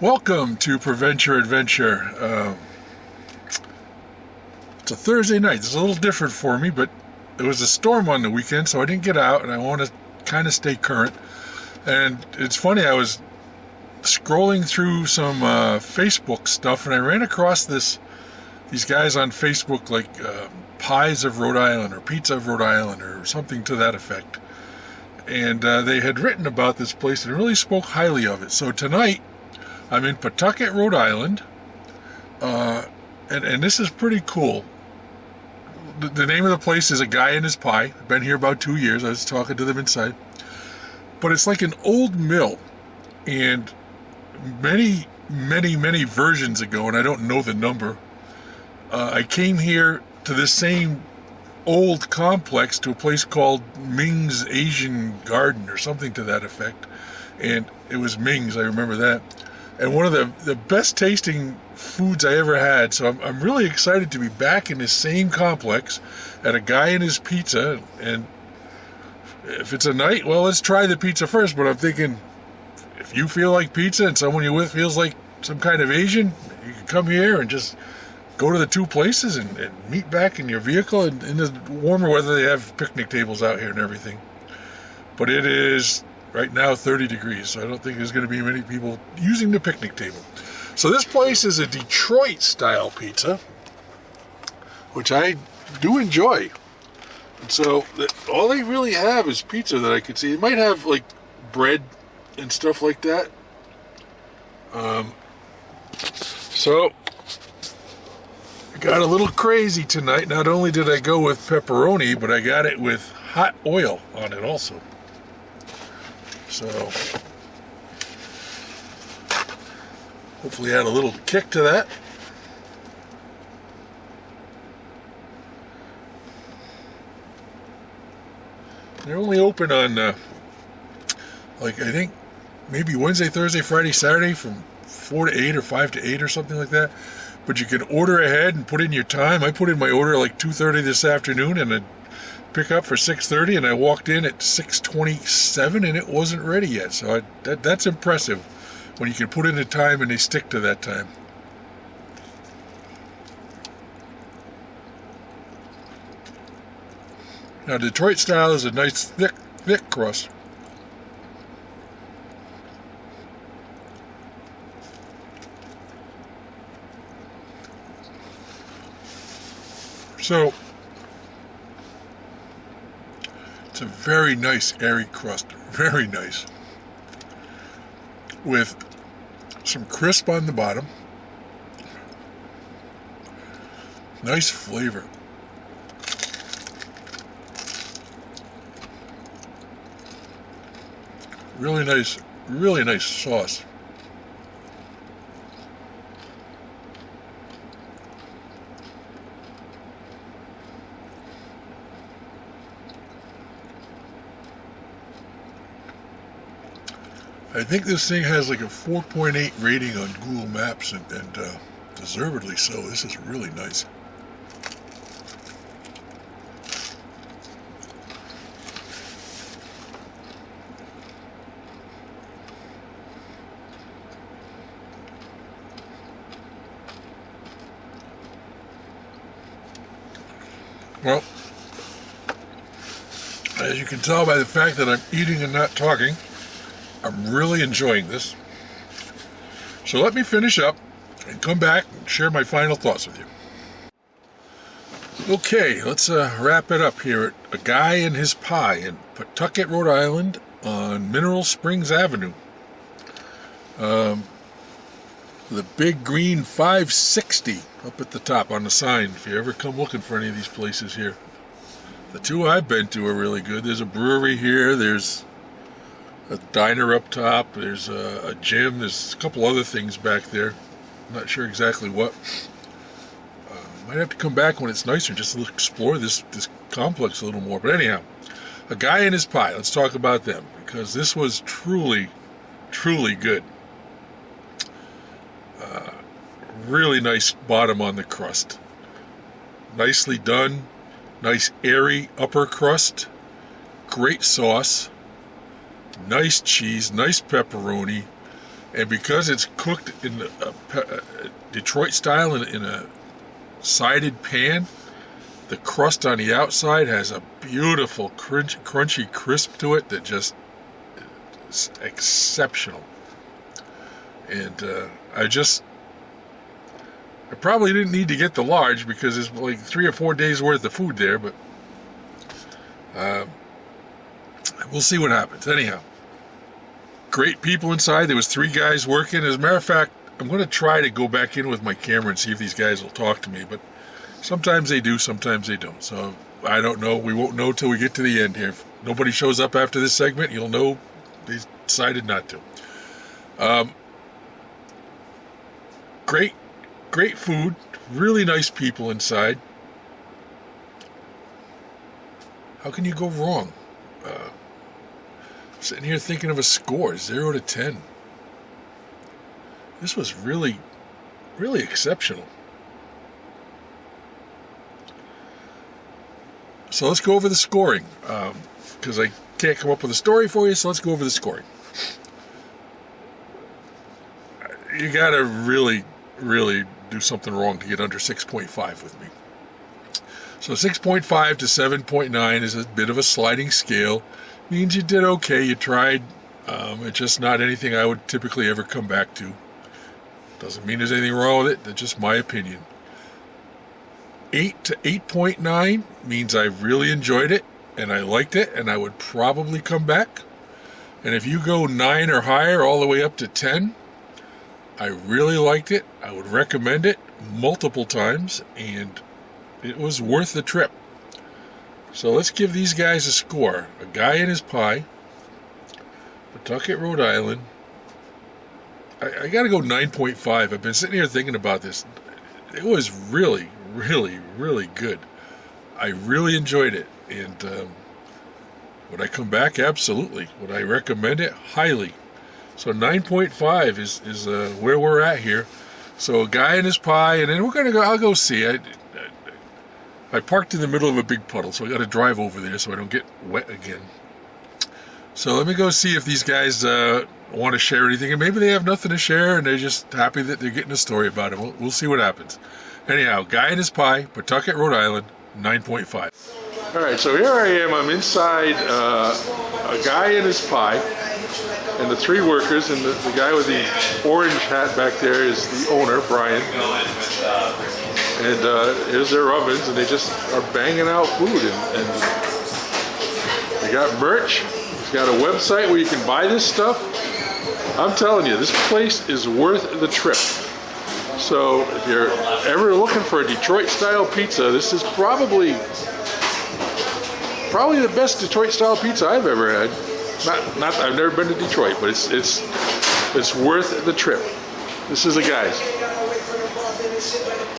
Welcome to Prevent Your Adventure. It's a Thursday night. It's a little different for me, but it was a storm on the weekend, so I didn't get out, and I want to kind of stay current. And it's funny, I was scrolling through some Facebook stuff, and I ran across these guys on Facebook, like Pies of Rhode Island or Pizza of Rhode Island or something to that effect. And they had written about this place and really spoke highly of it. So tonight, I'm in Pawtucket, Rhode Island, and this is pretty cool. The name of the place is A Guy and His Pie. I've been here about 2 years. I was talking to them inside. But it's like an old mill, and many versions ago, and I don't know the number, I came here to this same old complex, to a place called Ming's Asian Garden or something to that effect. And it was Ming's, I remember that. And one of the best tasting foods I ever had. So I'm really excited to be back in this same complex at A Guy and His Pizza. And if it's a night, well, let's try the pizza first. But I'm thinking, if you feel like pizza and someone you're with feels like some kind of Asian, you can come here and just go to the two places and meet back in your vehicle. And in the warmer weather, they have picnic tables out here and everything. But it is right now 30 degrees, so I don't think there's going to be many people using the picnic table. So this place is a Detroit-style pizza, which I do enjoy. And so all they really have is pizza that I could see. They might have like bread and stuff like that. So I got a little crazy tonight. Not only did I go with pepperoni, but I got it with hot oil on it also. So hopefully add a little kick to that. They're only open on like I think maybe Wednesday, Thursday, Friday, Saturday from 4 to 8 or 5 to 8 or something like that. But you can order ahead and put in your time. I put in my order like 2:30 this afternoon, and I pick up for 6:30, and I walked in at 6:27 and it wasn't ready yet. So that's impressive when you can put in the time and they stick to that time. Now Detroit style is a nice thick crust. So it's a very nice airy crust, very nice, with some crisp on the bottom, nice flavor. Really nice sauce. I think this thing has like a 4.8 rating on Google Maps, and deservedly so. This is really nice. Well, as you can tell by the fact that I'm eating and not talking, I'm really enjoying this. So let me finish up and come back and share my final thoughts with you. Okay, let's wrap it up here at A Guy and His Pie in Pawtucket, Rhode Island on Mineral Springs Avenue. The big green 560 up at the top on the sign if you ever come looking for any of these places here. The two I've been to are really good. There's a brewery here, there's a diner up top, there's a gym, there's a couple other things back there. I'm not sure exactly what. Might have to come back when it's nicer just to explore this complex a little more. But anyhow, A Guy and His Pie, let's talk about them, because this was truly good. Really nice bottom on the crust. Nicely done. Nice airy upper crust. Great sauce. Nice cheese, nice pepperoni. And because it's cooked in a Detroit style in a sided pan, the crust on the outside has a beautiful crunchy crisp to it that just is exceptional. And I probably didn't need to get the large because there's like 3 or 4 days worth of food there, but we'll see what happens. Anyhow, great people inside. There was 3 guys working. As a matter of fact, I'm going to try to go back in with my camera and see if these guys will talk to me, but sometimes they do, sometimes they don't. So I don't know. We won't know till we get to the end here. If nobody shows up after this segment, you'll know they decided not to. Great food, really nice people inside. How can you go wrong? Sitting here thinking of a score, 0 to 10. This was really, really exceptional. So let's go over the scoring, because I can't come up with a story for you, so let's go over the scoring. You gotta really do something wrong to get under 6.5 with me. So 6.5 to 7.9 is a bit of a sliding scale. Means you did okay, you tried. It's just not anything I would typically ever come back to. Doesn't mean there's anything wrong with it, that's just my opinion. 8 to 8.9 means I really enjoyed it, and I liked it, and I would probably come back. And if you go 9 or higher, all the way up to 10, I really liked it. I would recommend it multiple times, and it was worth the trip. So let's give these guys a score. A Guy and His Pie, Pawtucket, Rhode Island. I got to go 9.5. I've been sitting here thinking about this. It was really, really, really good. I really enjoyed it. And would I come back? Absolutely. Would I recommend it? Highly. So 9.5 is where we're at here. So A Guy and His Pie, and then I'll go see it. I parked in the middle of a big puddle, so I got to drive over there so I don't get wet again. So let me go see if these guys want to share anything, and maybe they have nothing to share and they're just happy that they're getting a story about it. We'll see what happens. Anyhow, Guy and His Pie, Pawtucket, Rhode Island, 9.5. All right, so here I am. I'm inside A Guy and His Pie, and the 3 workers, and the guy with the orange hat back there is the owner, Brian. And here's their ovens, and they just are banging out food. And they got merch. It's got a website where you can buy this stuff. I'm telling you, this place is worth the trip. So if you're ever looking for a Detroit-style pizza, this is probably the best Detroit-style pizza I've ever had. Not I've never been to Detroit, but it's worth the trip. This is the guys.